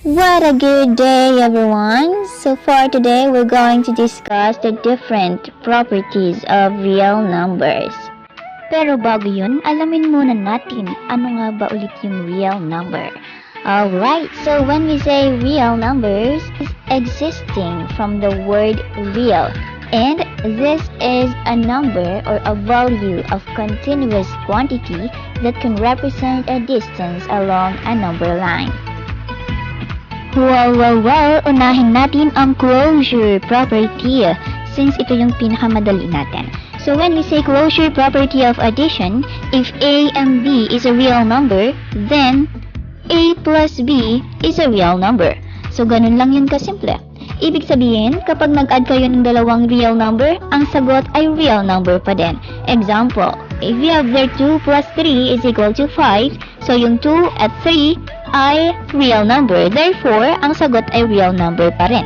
What a good day, everyone! So for today, we're going to discuss the different properties of real numbers. Pero bago yun, alamin muna natin ano nga ba ulit yung real number. Alright, so when we say real numbers, is existing from the word real. And this is a number or a value of continuous quantity that can represent a distance along a number line. Well, unahin natin ang closure property since ito yung pinakamadali natin. So when we say closure property of addition, if A and B is a real number, then A plus B is a real number. So ganun lang yun kasimple. Ibig sabihin, kapag nag-add kayo ng dalawang real number, ang sagot ay real number pa din. Example, if we have there 2 plus 3 is equal to 5, so yung 2 at 3 ay real number. Therefore, ang sagot ay real number pa rin.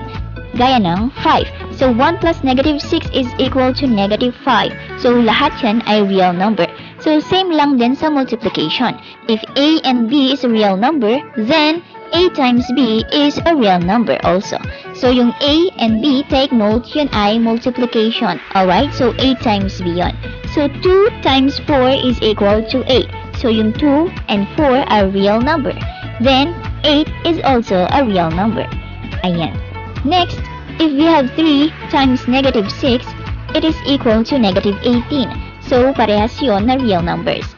Gaya ng 5. So 1 plus negative 6 is equal to negative 5. So lahat yan ay real number. So same lang din sa multiplication. If A and B is a real number, then A times B is a real number also. So yung A and B, take note, yun ay multiplication. Alright, so A times B yun. So 2 times 4 is equal to 8. So yung 2 and 4 are real number. Then 8 is also a real number. Ayan. Next, if we have 3 times negative 6, it is equal to negative 18. So parehas yun na real numbers.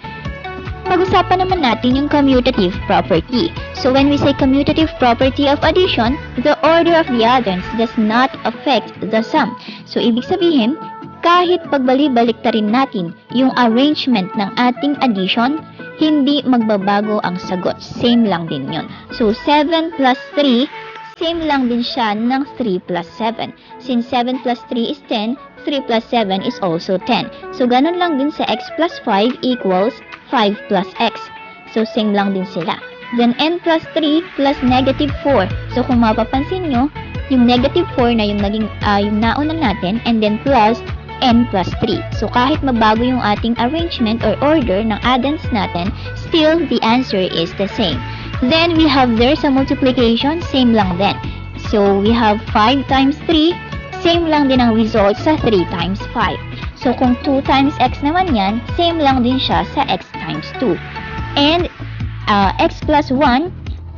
Pag-usapan naman natin yung commutative property. So when we say commutative property of addition, the order of the adderns does not affect the sum. So ibig sabihin, kahit pagbalik-baliktarin natin yung arrangement ng ating addition, hindi magbabago ang sagot. Same lang din yun. So 7 plus 3, same lang din siya ng 3 plus 7. Since 7 plus 3 is 10, 3 plus 7 is also 10. So ganun lang din sa x plus 5 equals 5 plus x. So same lang din sila. Then n plus 3 plus negative 4. So kung mapapansin nyo, yung negative 4 na yung naging yung nauna natin, and then plus n plus 3. So kahit mabago yung ating arrangement or order ng addends natin, still the answer is the same. Then we have there sa multiplication, same lang din. So we have 5 times 3, same lang din ang result sa 3 times 5. So kung 2 times x naman yan, same lang din siya sa x times 2. And x plus 1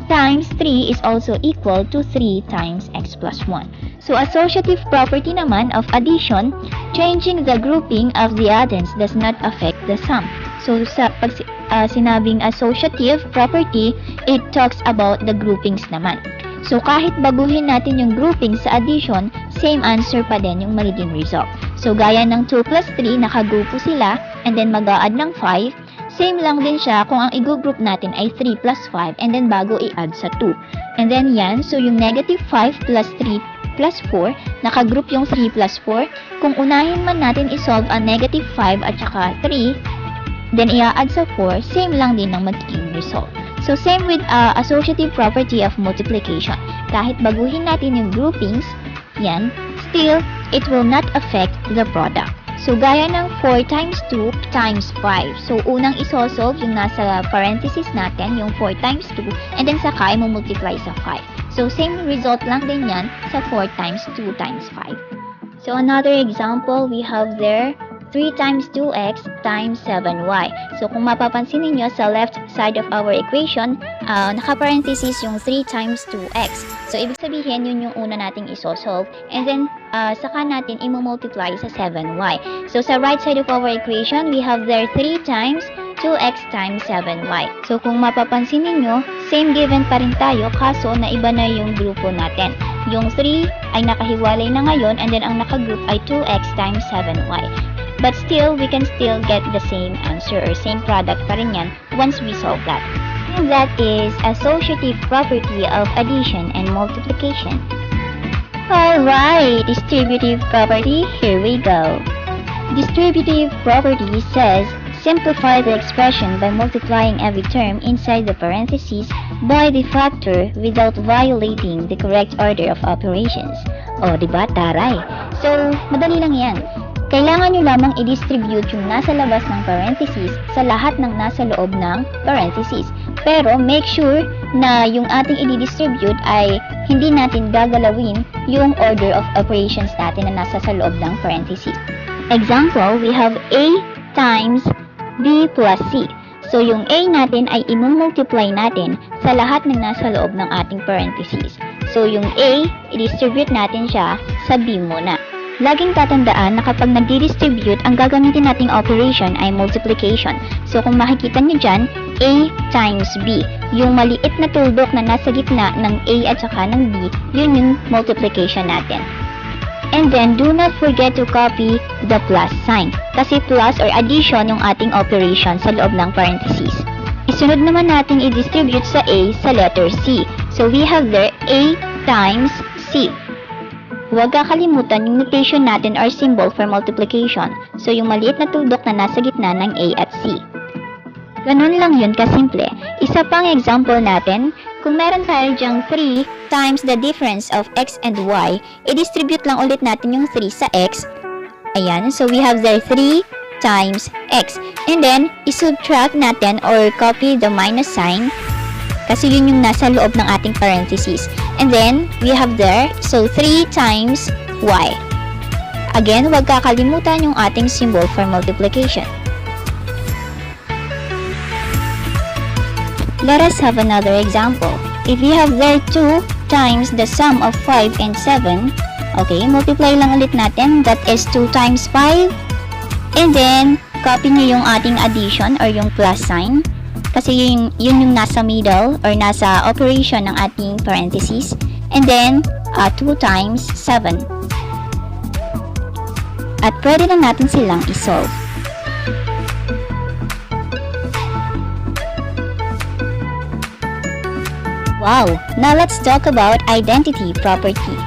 times 3 is also equal to 3 times x plus 1. So associative property naman of addition, changing the grouping of the addends does not affect the sum. So sa pag sinabing associative property, it talks about the groupings naman. So kahit baguhin natin yung grouping sa addition, same answer pa din yung magiging result. So gaya ng 2 plus 3, nakagrupo sila, and then mag-a-add ng 5, same lang din siya kung ang i-group natin ay 3 plus 5, and then bago i-add sa 2. And then yan, so yung negative 5 plus 3 plus 4, nakagroup yung 3 plus 4. Kung unahin man natin i-solve ang negative 5 at saka 3, then i-add sa 4, same lang din ang magiging result. So same with associative property of multiplication. Kahit baguhin natin yung groupings, yan, still, it will not affect the product. So gaya ng 4 times 2 times 5. So unang isosolve yung nasa parenthesis natin, yung 4 times 2, and then saka i-multiply sa 5. So same result lang din yan sa 4 times 2 times 5. So another example, we have there 3 times 2x times 7y. So kung mapapansin niyo sa left side of our equation, naka-parenthesis yung 3 times 2x. So ibig sabihin, yun yung una nating isosolve. And then, saka natin i-multiply sa 7y. So sa right side of our equation, we have there 3 times 2x times 7y. So kung mapapansin niyo, same given pa rin tayo, kaso na iba na yung grupo natin. Yung 3 ay nakahiwalay na ngayon, and then ang nakagroup ay 2x times 7y. But still, we can still get the same answer or same product pa rin yan once we solve that. And that is associative property of addition and multiplication. Alright, distributive property, here we go. Distributive property says, simplify the expression by multiplying every term inside the parentheses by the factor without violating the correct order of operations. O, diba, taray? So, madali lang yan. kailangan nyo lamang i-distribute yung nasa labas ng parentheses sa lahat ng nasa loob ng parentheses. Pero make sure na yung ating i-distribute ay hindi natin gagalawin yung order of operations natin na nasa sa loob ng parentheses. Example, we have A times B plus C. So yung A natin ay i-multiply natin sa lahat ng nasa loob ng ating parentheses. So yung A, i-distribute natin siya sa B muna. Laging tatandaan na kapag nag-distribute, ang gagamitin nating operation ay multiplication. So kung makikita nyo dyan, A times B. Yung maliit na tuldok na nasa gitna ng A at saka ng B, yun yung multiplication natin. And then, do not forget to copy the plus sign. Kasi plus or addition yung ating operation sa loob ng parentheses. Isunod naman natin i-distribute sa A sa letter C. So we have there A times C. Huwag kakalimutan yung notation natin or symbol for multiplication. So, yung maliit na tuldok na nasa gitna ng A at C. Ganun lang yun kasimple. Isa pang example natin, kung meron tayo dyang 3 times the difference of x and y, i-distribute lang ulit natin yung 3 sa x. Ayan, so we have there 3 times x. And then, i-subtract natin or copy the minus sign kasi yun yung nasa loob ng ating parentheses. And then, we have there, so 3 times y. Again, huwag kakalimutan yung ating symbol for multiplication. Let us have another example. If we have there 2 times the sum of 5 and 7, okay, multiply lang ulit natin, that is 2 times 5. And then, copy nyo yung ating addition or yung plus sign. Kasi yun yung nasa middle or nasa operation ng ating parentheses. And then, 2 times 7. At pwede na natin silang isolve. Wow! Now let's talk about identity property.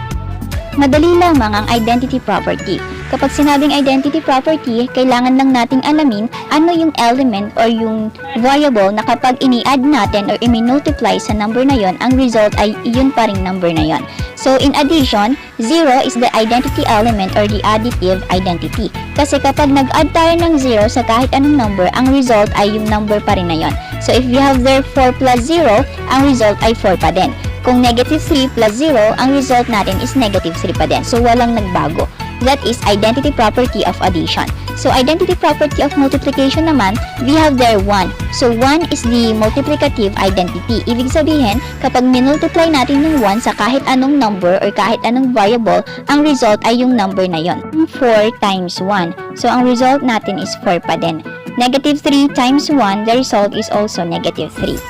Madali lamang ang identity property. Kapag sinabing identity property, kailangan lang nating alamin ano yung element or yung variable na kapag ini-add natin or i-multiply sa number na yon, ang result ay iyon pa ring number na yon. So in addition, 0 is the identity element or the additive identity. Kasi kapag nag-add tayo ng 0 sa kahit anong number, ang result ay yung number pa rin na yon. So if we have there 4 plus 0, ang result ay 4 pa din. Kung negative 3 plus 0, ang result natin is negative 3 pa din. So walang nagbago. That is identity property of addition. So identity property of multiplication naman, we have there 1. So 1 is the multiplicative identity. Ibig sabihin, kapag minultiply natin yung 1 sa kahit anong number or kahit anong variable, ang result ay yung number na yon. 4 times 1. So ang result natin is 4 pa din. Negative 3 times 1, the result is also negative 3.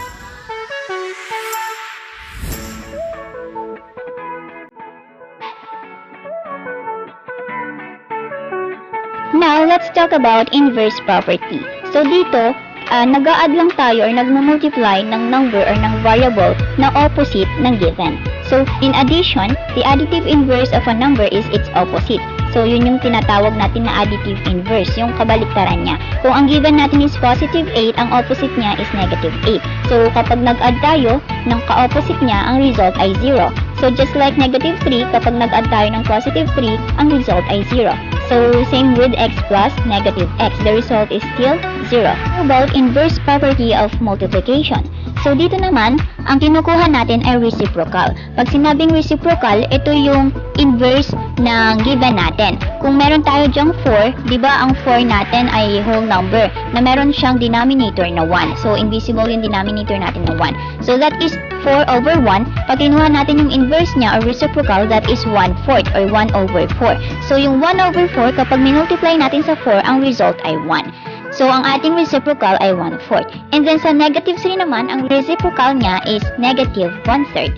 Now, let's talk about inverse property. So, dito, nag-a-add lang tayo or nag-multiply ng number or ng variable na opposite ng given. So, in addition, the additive inverse of a number is its opposite. So, yun yung tinatawag natin na additive inverse, yung kabaliktaran niya. Kung ang given natin is positive 8, ang opposite niya is negative 8. So, kapag nag-add tayo ng ka-opposite niya, ang result ay 0. So, just like negative 3, kapag nag-add tayo ng positive 3, ang result ay 0. So, same with x plus negative x. The result is still 0. How about inverse property of multiplication? So, dito naman, ang kinukuha natin ay reciprocal. Pag sinabing reciprocal, ito yung inverse ng given natin. Kung meron tayo dyang 4, di ba ang 4 natin ay whole number na meron siyang denominator na 1. So, invisible yung denominator natin na 1. So, that is 4 over 1. Pag kinuha natin yung inverse niya or reciprocal, that is 1/4 or 1 over 4. So, yung 1 over 4, kapag minultiply natin sa 4, ang result ay 1. So, ang ating reciprocal ay 1/4. And then, sa negative 3 naman, ang reciprocal niya is negative 1/3.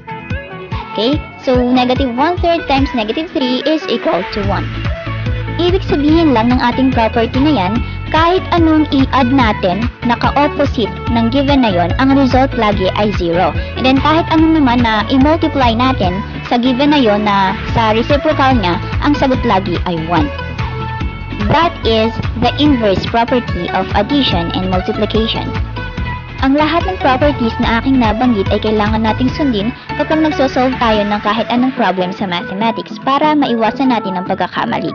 Okay? So, negative 1/3 times negative 3 is equal to 1. Ibig sabihin lang ng ating property na yan, kahit anong i-add natin na ka-opposite ng given na yon, ang result lagi ay 0. And then, kahit anong naman na i-multiply natin sa given na yon na sa reciprocal niya, ang sagot lagi ay 1. That is the inverse property of addition and multiplication. Ang lahat ng properties na aking nabanggit ay kailangan nating sundin kapag nagsosolve tayo ng kahit anong problem sa mathematics para maiwasan natin ang pagkakamali.